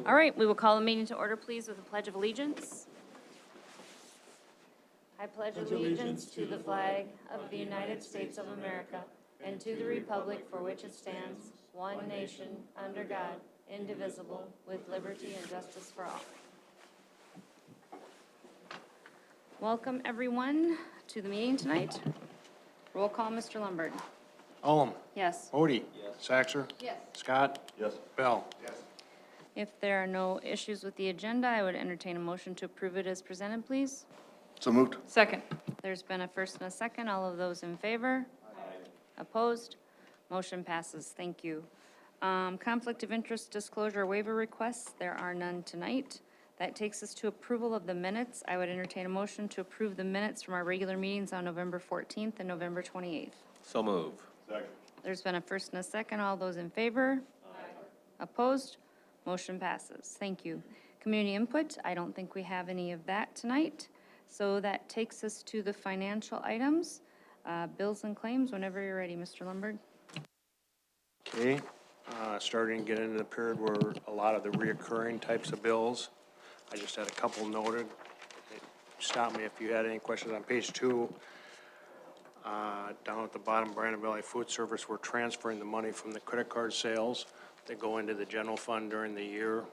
All right, we will call the meeting to order, please, with a pledge of allegiance. I pledge allegiance to the flag of the United States of America and to the republic for which it stands, one nation, under God, indivisible, with liberty and justice for all. Welcome, everyone, to the meeting tonight. Roll call, Mr. Lundberg. Ullum. Yes. Odie. Saxer. Yes. Scott. Yes. Bell. If there are no issues with the agenda, I would entertain a motion to approve it as presented, please. So moved. Second. There's been a first and a second. All of those in favor? Opposed? Motion passes. Thank you. Conflict of interest disclosure waiver requests, there are none tonight. That takes us to approval of the minutes. I would entertain a motion to approve the minutes from our regular meetings on November 14th and November 28th. So move. Second. There's been a first and a second. All those in favor? Opposed? Motion passes. Thank you. Community input, I don't think we have any of that tonight. So that takes us to the financial items. Bills and claims, whenever you're ready, Mr. Lundberg. Okay, starting to get into the period where a lot of the reoccurring types of bills. I just had a couple noted. Stop me if you had any questions on page 2. Down at the bottom, Brandon Valley Food Service, we're transferring the money from the credit card sales that go into the general fund during the year.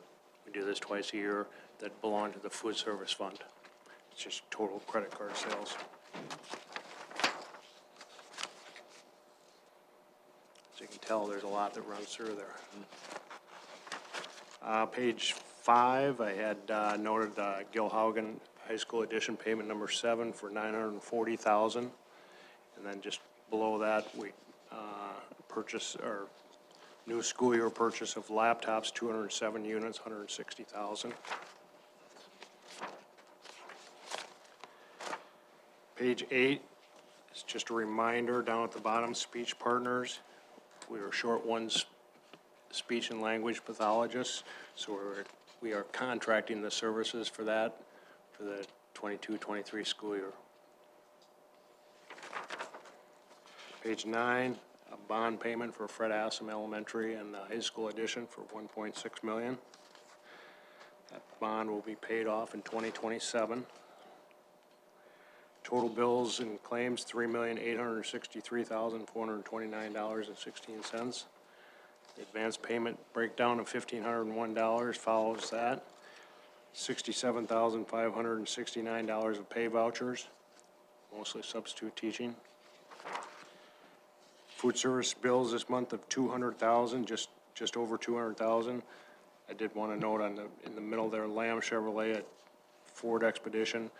We do this twice a year, that belong to the food service fund. It's just total credit card sales. As you can tell, there's a lot that runs through there. Page 5, I had noted Gil Haugen High School Edition payment number 7 for $940,000. And then just below that, we purchase, or new school year purchase of laptops, 207 units, $160,000. Page 8 is just a reminder down at the bottom, speech partners. We are short one speech and language pathologist, so we are contracting the services for that for the 22-23 school year. Page 9, a bond payment for Fred Assam Elementary and the high school addition for $1.6 million. That bond will be paid off in 2027. Total bills and claims, $3,863,429.16. The advance payment breakdown of $1,501 follows that. $67,569 of pay vouchers, mostly substitute teaching. Food service bills this month of $200,000, just over $200,000. I did want to note in the middle there, Lamb Chevrolet at Ford Expedition.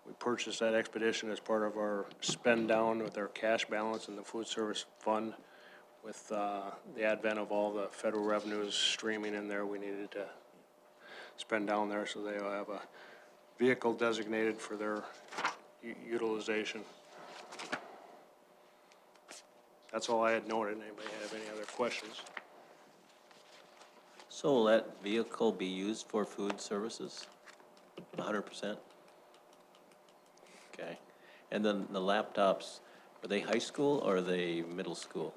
We purchased that Expedition as part of our spend down with our cash balance in the food service fund. With the advent of all the federal revenues streaming in there, we needed to spend down there, so they will have a vehicle designated for their utilization. That's all I had noted. Anybody have any other questions? So will that vehicle be used for food services? 100%? Okay. And then the laptops, are they high school or are they middle school?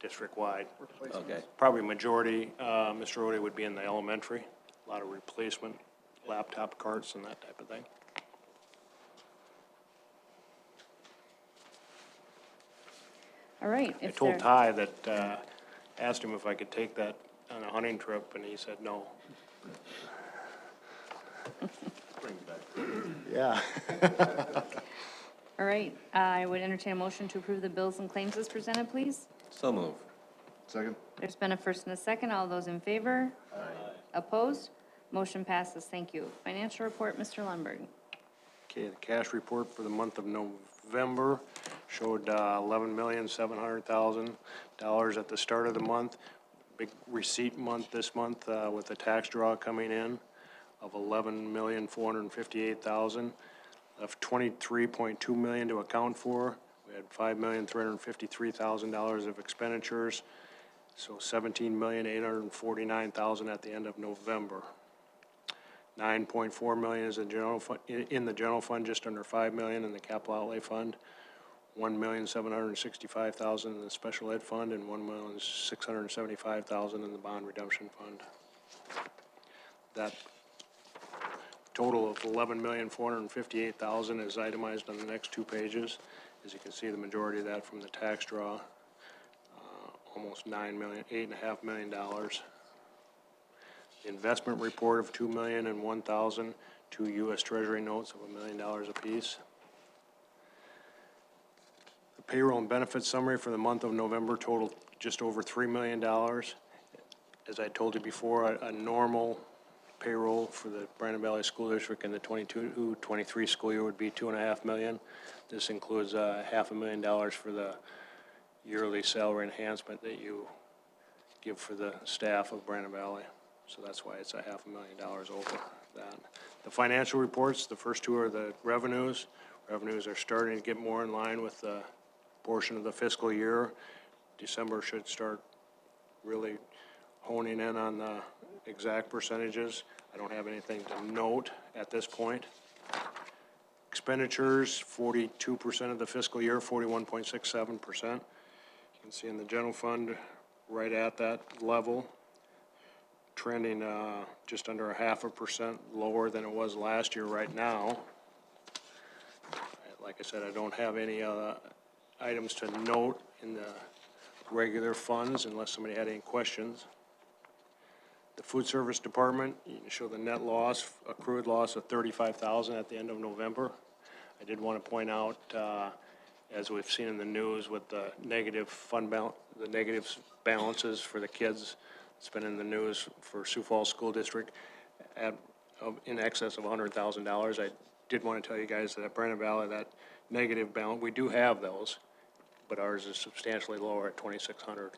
District-wide. Okay. Probably majority, Mr. Odie would be in the elementary. A lot of replacement laptop carts and that type of thing. All right. I If told there, Ty that, asked him if I could take that on a hunting trip, and he said no. Bring it back. Yeah. all right, I would entertain a motion to approve the bills and claims as presented, please. So move. Second. There's been a first and a second. All those in favor? Opposed? Motion passes. Thank you. Financial report, Mr. Lundberg. Okay, the cash report for the month of November showed $11,700,000 at the start of the month. Big receipt month this month with the tax draw coming in of $11,458,000. Left $23.2 million to account for. We had $5,353,000 of expenditures, so $17,849,000 at the end of November. $9.4 million is in the general fund, just under $5 million in the capital outlay fund, $1,765,000 in the special ed fund, and $1,675,000 in the bond redemption fund. That total of $11,458,000 is itemized on the next two pages. As you can see, the majority of that from the tax draw, almost $8.5 million. The investment report of $2 million and $1,000, two U.S. Treasury notes of $1 million apiece. The payroll and benefits summary for the month of November totaled just over $3 million. As I told you before, a normal payroll for the Brandon Valley School District in the 22-23 school year would be $2.5 million. This includes $500,000 for the yearly salary enhancement that you give for the staff of Brandon Valley. So that's why it's $500,000 over that. The financial reports, the first two are the revenues. Revenues are starting to get more in line with the portion of the fiscal year. December should start really honing in on the exact percentages. I don't have anything to note at this point. Expenditures, 42% of the fiscal year, 41.67%. You can see in the general fund, right at that level, trending just under 0.5% lower than it was last year right now. Like I said, I don't have any items to note in the regular funds unless somebody had any questions. The food service department, you can show the net loss, accrued loss of $35,000 at the end of November. I did want to point out, as we've seen in the news with the negative fund balance, the negative balances for the kids, it's been in the news for Sioux Falls School District in excess of $100,000. I did want to tell you guys that at Brandon Valley, that negative balance, we do have those, but ours is substantially lower at $2,600.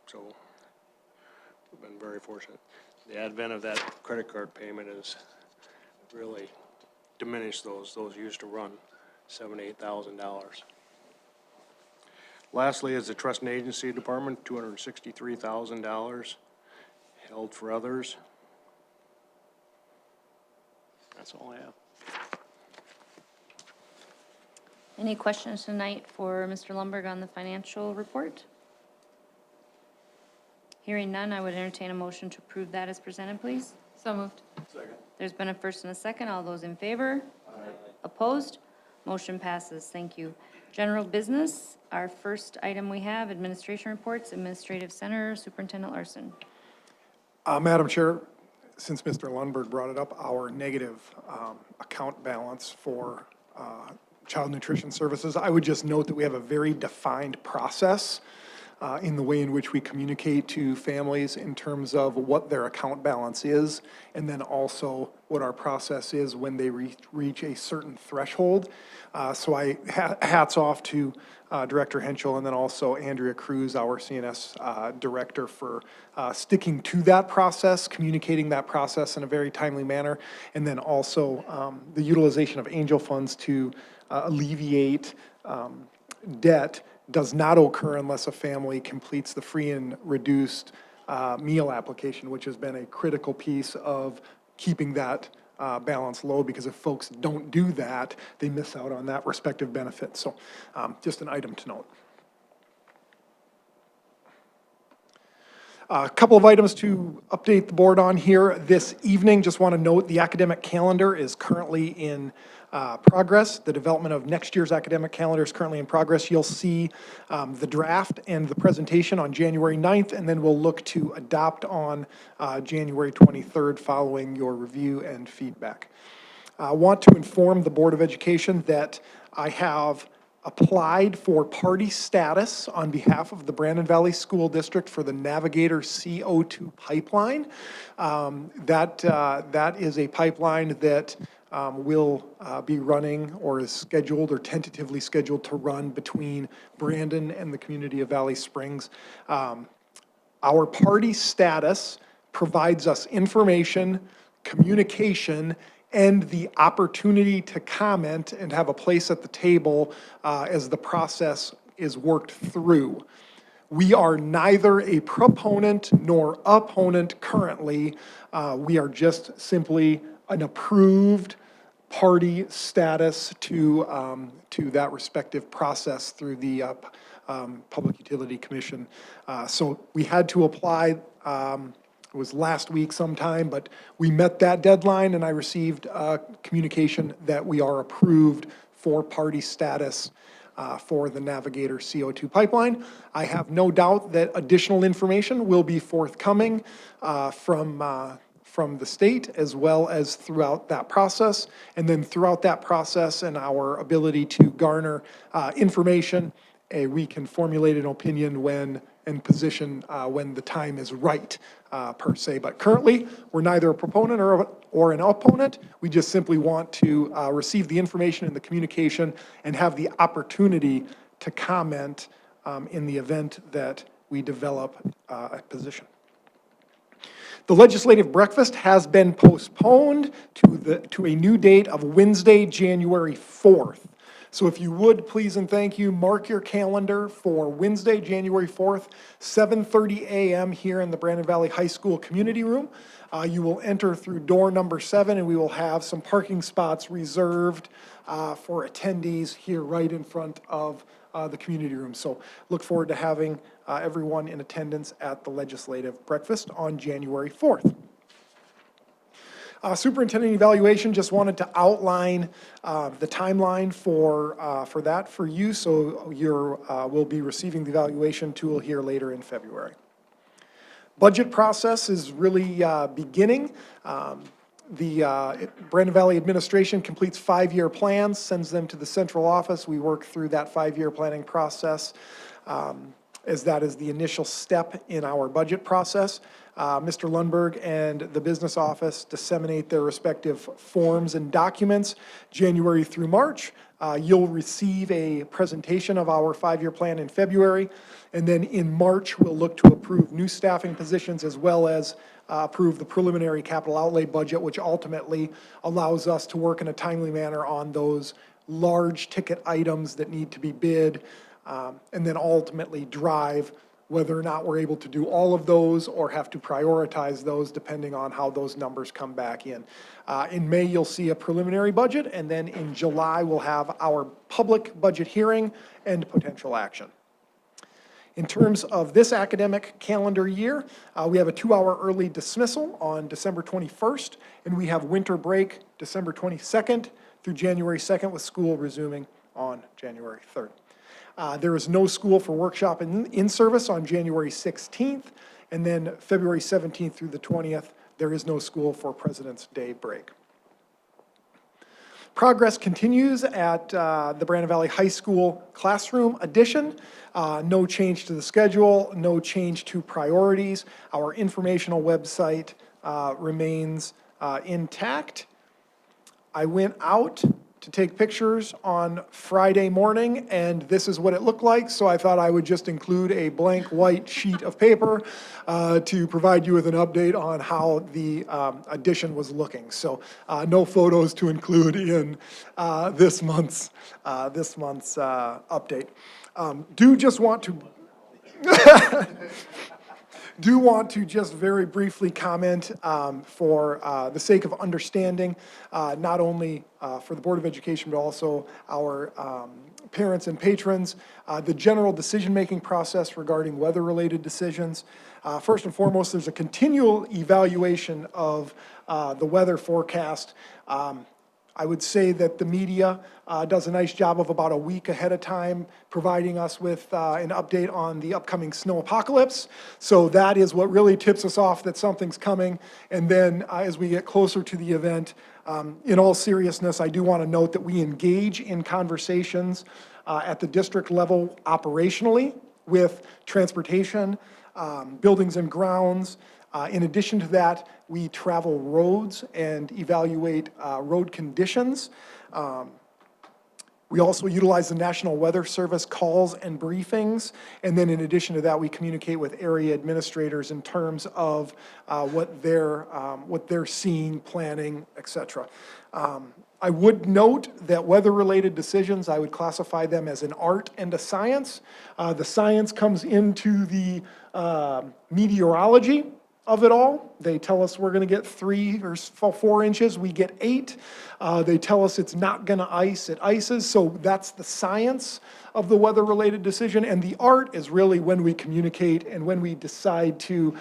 So we've been very fortunate. The advent of that credit card payment has really diminished those. Those used to run $7,000 to $8,000. Lastly is the trust and agency department, $263,000 held for others. That's all I have. Any questions tonight for Mr. Lundberg on the financial report? Hearing none, I would entertain a motion to approve that as presented, please. So moved. Second. There's been a first and a second. All those in favor? Aye. Opposed? Motion passes. Thank you. General business, our first item we have, administration reports, Administrative Center, Superintendent Larson. Madam Chair, since Mr. Lundberg brought it up, our negative account balance for child nutrition services, I would just note that we have a very defined process in the way in which we communicate to families in terms of what their account balance is, and then also what our process is when they reach a certain threshold. So hats off to Director Henschel and then also Andrea Cruz, our CNS director, for sticking to that process, communicating that process in a very timely manner, and then also the utilization of angel funds to alleviate debt does not occur unless a family completes the free and reduced meal application, which has been a critical piece of keeping that balance low, because if folks don't do that, they miss out on that respective benefit. So just an item to note. A couple of items to update the board on here this evening. Just want to note the academic calendar is currently in progress. The development of next year's academic calendar is currently in progress. You'll see the draft and the presentation on January 9th, and then we'll look to adopt on January 23rd following your review and feedback. I want to inform the Board of Education that I have applied for party status on behalf of the Brandon Valley School District for the Navigator CO2 pipeline. That is a pipeline that will be running, or is scheduled or tentatively scheduled to run, between Brandon and the community of Valley Springs. Our party status provides us information, communication, and the opportunity to comment and have a place at the table as the process is worked through. We are neither a proponent nor opponent currently. We are just simply an approved party status to that respective process through the Public Utility Commission. So we had to apply. it was last week sometime, but we met that deadline, and I received communication that we are approved for party status for the Navigator CO2 pipeline. I have no doubt that additional information will be forthcoming from the state as well as throughout that process. And then throughout that process and our ability to garner information, we can formulate an opinion when and position when the time is right, per se. But currently, we're neither a proponent or an opponent. We just simply want to receive the information and the communication and have the opportunity to comment in the event that we develop a position. The legislative breakfast has been postponed to a new date of Wednesday, January 4th. So if you would, please and thank you, mark your calendar for Wednesday, January 4th, 7:30 a.m. here in the Brandon Valley High School Community Room. You will enter through door number 7, and we will have some parking spots reserved for attendees here right in front of the community room. So look forward to having everyone in attendance at the legislative breakfast on January 4th. Superintendent evaluation, just wanted to outline the timeline for that for you. So we'll be receiving the evaluation tool here later in February. Budget process is really beginning. The Brandon Valley administration completes 5-year plans, sends them to the central office. We work through that 5-year planning process as that is the initial step in our budget process. Mr. Lundberg and the business office disseminate their respective forms and documents January through March. You'll receive a presentation of our 5-year plan in February, and then in March, we'll look to approve new staffing positions as well as approve the preliminary capital outlay budget, which ultimately allows us to work in a timely manner on those large ticket items that need to be bid, and then ultimately drive whether or not we're able to do all of those or have to prioritize those depending on how those numbers come back in. In May, you'll see a preliminary budget, and then in July, we'll have our public budget hearing and potential action. In terms of this academic calendar year, we have a 2-hour early dismissal on December 21st, and we have winter break December 22nd through January 2nd, with school resuming on January 3rd. There is no school for workshop and in-service on January 16th, and then February 17th through the 20th, there is no school for President's Day break. Progress continues at the Brandon Valley High School classroom addition. No change to the schedule, no change to priorities. Our informational website remains intact. I went out to take pictures on Friday morning, and this is what it looked like, so I thought I would just include a blank white sheet of paper to provide you with an update on how the addition was looking. So no photos to include in this month's update. Do want to just very briefly comment for the sake of understanding, not only for the Board of Education, but also our parents and patrons, the general decision-making process regarding weather-related decisions. First and foremost, there's a continual evaluation of the weather forecast. I would say that the media does a nice job of about a week ahead of time providing us with an update on the upcoming snow apocalypse. So that is what really tips us off that something's coming. And then as we get closer to the event, in all seriousness, I do want to note that we engage in conversations at the district level operationally with transportation, buildings and grounds. In addition to that, we travel roads and evaluate road conditions. We also utilize the National Weather Service calls and briefings. And then in addition to that, we communicate with area administrators in terms of what they're seeing, planning, et cetera. I would note that weather-related decisions, I would classify them as an art and a science. The science comes into the meteorology, of it all. They tell us we're gonna get 3 or 4 inches, we get 8. They tell us it's not gonna ice, it ices, so that's the science of the weather-related decision, and the art is really when we communicate and when we decide to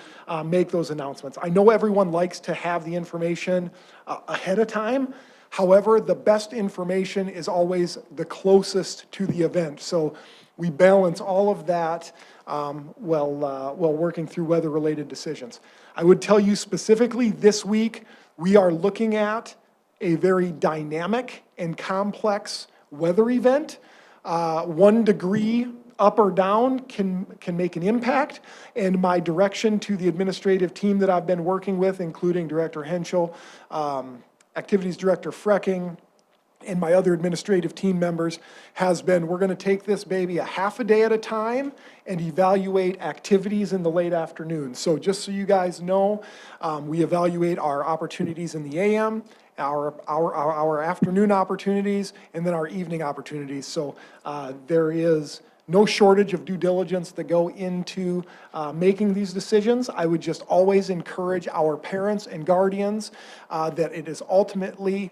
make those announcements. I know everyone likes to have the information ahead of time. However, the best information is always the closest to the event. So we balance all of that while working through weather-related decisions. I would tell you specifically this week, we are looking at a very dynamic and complex weather event. 1 degree up or down can make an impact. And my direction to the administrative team that I've been working with, including Director Henschel, Activities Director Frecking, and my other administrative team members, has been, we're gonna take this baby a half a day at a time and evaluate activities in the late afternoon. So just so you guys know, we evaluate our opportunities in the AM, our afternoon opportunities, and then our evening opportunities. So there is no shortage of due diligence that go into making these decisions. I would just always encourage our parents and guardians that it is ultimately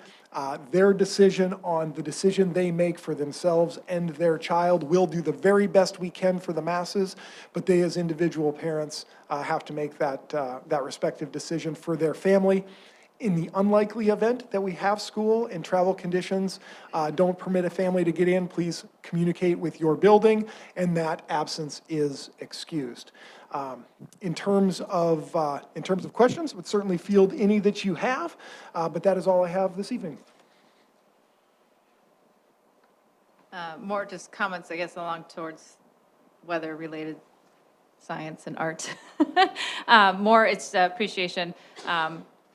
their decision on the decision they make for themselves and their child. We'll do the very best we can for the masses, but they as individual parents have to make that respective decision for their family. In the unlikely event that we have school and travel conditions don't permit a family to get in, please communicate with your building, and that absence is excused. In terms of questions, would certainly field any that you have, but that is all I have this evening. More just comments, I guess, along towards weather-related science and art. More, it's appreciation.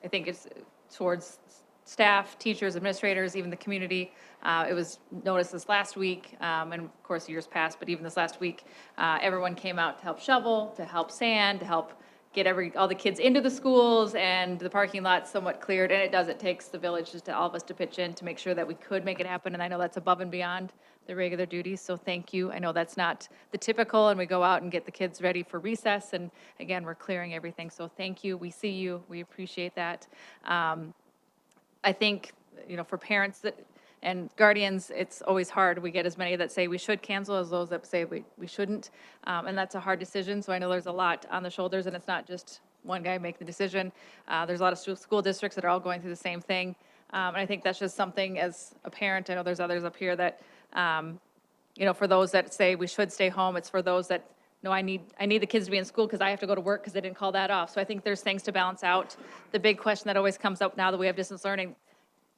I think it's towards staff, teachers, administrators, even the community. It was noticed this last week, and of course years past, but even this last week, everyone came out to help shovel, to help sand, to help get all the kids into the schools and the parking lot somewhat cleared. And it takes the village, just all of us to pitch in to make sure that we could make it happen. And I know that's above and beyond the regular duties, so thank you. I know that's not the typical, and we go out and get the kids ready for recess, and again, we're clearing everything, so thank you. We see you, we appreciate that. I think, for parents and guardians, it's always hard. We get as many that say we should cancel as those that say we shouldn't, and that's a hard decision, so I know there's a lot on the shoulders, and it's not just one guy making the decision. There's a lot of school districts that are all going through the same thing, and I think that's just something as a parent, I know there's others up here that, for those that say we should stay home, it's for those that, no, I need the kids to be in school because I have to go to work because they didn't call that off. So I think there's things to balance out. The big question that always comes up now that we have distance learning,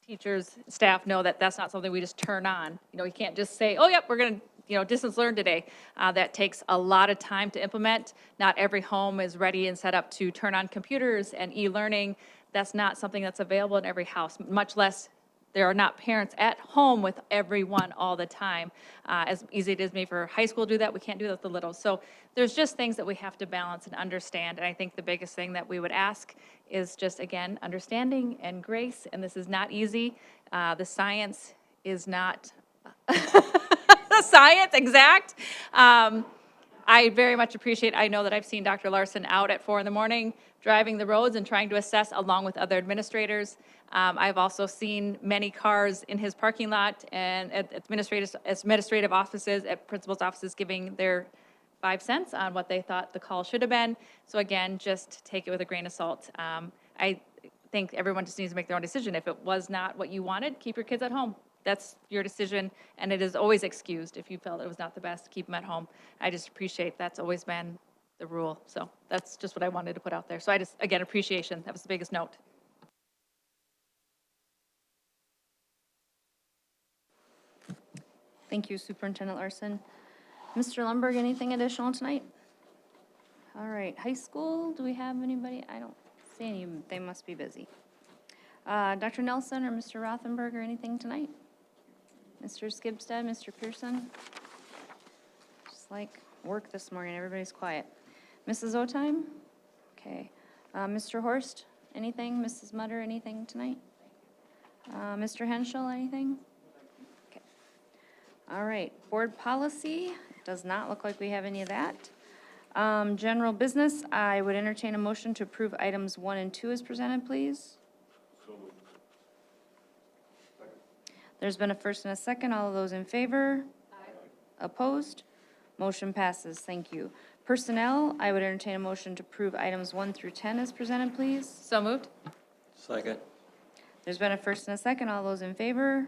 teachers, staff know that that's not something we just turn on. You can't just say, oh, yep, we're going to, distance learn today. That takes a lot of time to implement. Not every home is ready and set up to turn on computers and e-learning. That's not something that's available in every house, much less there are not parents at home with everyone all the time. As easy it is maybe for high school to do that, we can't do that with the littles. So there's just things that we have to balance and understand. And I think the biggest thing that we would ask is just, again, understanding and grace. And this is not easy. The science is not the science exact. I very much appreciate, I know that I've seen Dr. Larson out at 4 a.m, driving the roads and trying to assess along with other administrators. I've also seen many cars in his parking lot and at administrative offices, at principals' offices, giving their 5 cents on what they thought the call should have been. So again, just take it with a grain of salt. I think everyone just needs to make their own decision. If it was not what you wanted, keep your kids at home. That's your decision, and it is always excused if you felt it was not the best, keep them at home. I just appreciate that's always been the rule. So that's just what I wanted to put out there. So I just, again, appreciation. That was the biggest note. Thank you, Superintendent Larson. Mr. Lundberg, anything additional tonight? All right, high school, do we have anybody? I don't see any, they must be busy. Dr. Nelson or Mr. Rothenberg or anything tonight? Mr. Skibsted, Mr. Pearson? Just like work this morning, everybody's quiet. Mrs. Otime? Okay. Mr. Horst, anything? Mrs. Mutter, anything tonight? Mr. Henschel, anything? Okay. All right, board policy, does not look like we have any of that. General business, I would entertain a motion to approve items 1 and 2 as presented, please. There's been a first and a second. All of those in favor? Opposed? Motion passes. Thank you. Personnel, I would entertain a motion to approve items 1 through 10 as presented, please. So moved? Second. There's been a first and a second. All those in favor?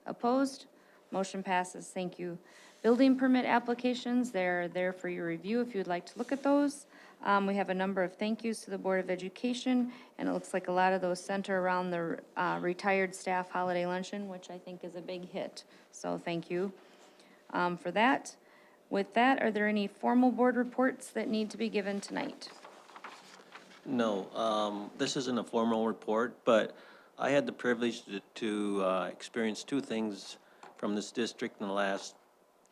Opposed? Motion passes. Thank you. Building permit applications, they're there for your review if you'd like to look at those. We have a number of thank yous to the Board of Education, and it looks like a lot of those center around the retired staff holiday luncheon, which I think is a big hit. So thank you for that. With that, are there any formal board reports that need to be given tonight? No, this isn't a formal report, but I had the privilege to experience two things from this district in the last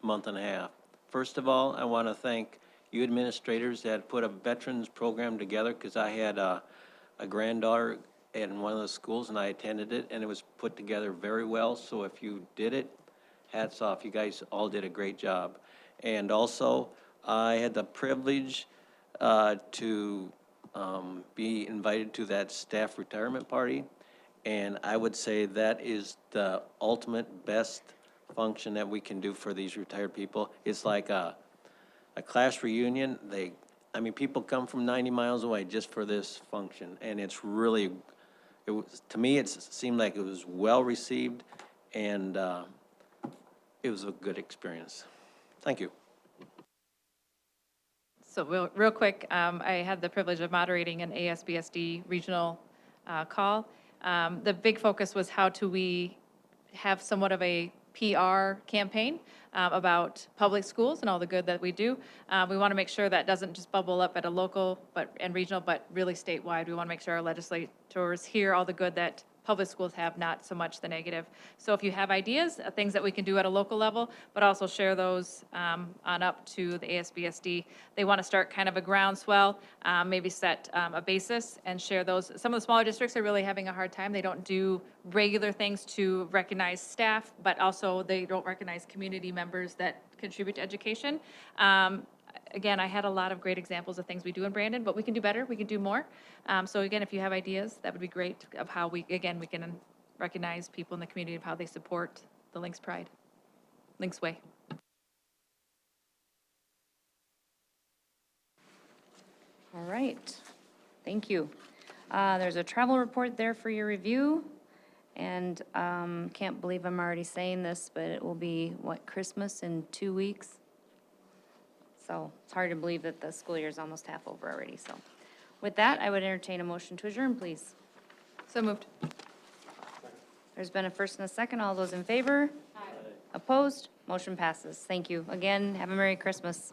month and a half. First of all, I want to thank you administrators that put a veterans program together, because I had a granddaughter in one of the schools and I attended it, and it was put together very well. So if you did it, hats off. You guys all did a great job. And also, I had the privilege to be invited to that staff retirement party. And I would say that is the ultimate best function that we can do for these retired people. It's like a class reunion. People come from 90 miles away just for this function. And it's really, to me, it seemed like it was well-received, and it was a good experience. Thank you. So real quick, I had the privilege of moderating an ASBSD regional call. The big focus was how do we have somewhat of a PR campaign about public schools and all the good that we do. We want to make sure that doesn't just bubble up at a local and regional, but really statewide. We want to make sure our legislators hear all the good that public schools have, not so much the negative. So if you have ideas, things that we can do at a local level, but also share those on up to the ASBSD. They want to start kind of a groundswell, maybe set a basis and share those. Some of the smaller districts are really having a hard time. They don't do regular things to recognize staff, but also they don't recognize community members that contribute to education. Again, I had a lot of great examples of things we do in Brandon, but we can do better, we can do more. So again, if you have ideas, that would be great of how we can recognize people in the community of how they support the Lynx Pride, Lynx Way. All right, thank you. There's a travel report there for your review, and can't believe I'm already saying this, but it will be, Christmas in 2 weeks? So it's hard to believe that the school year is almost half over already, so. With that, I would entertain a motion to adjourn, please. So moved. There's been a first and a second. All those in favor? Aye. Opposed? Motion passes. Thank you. Again, have a Merry Christmas.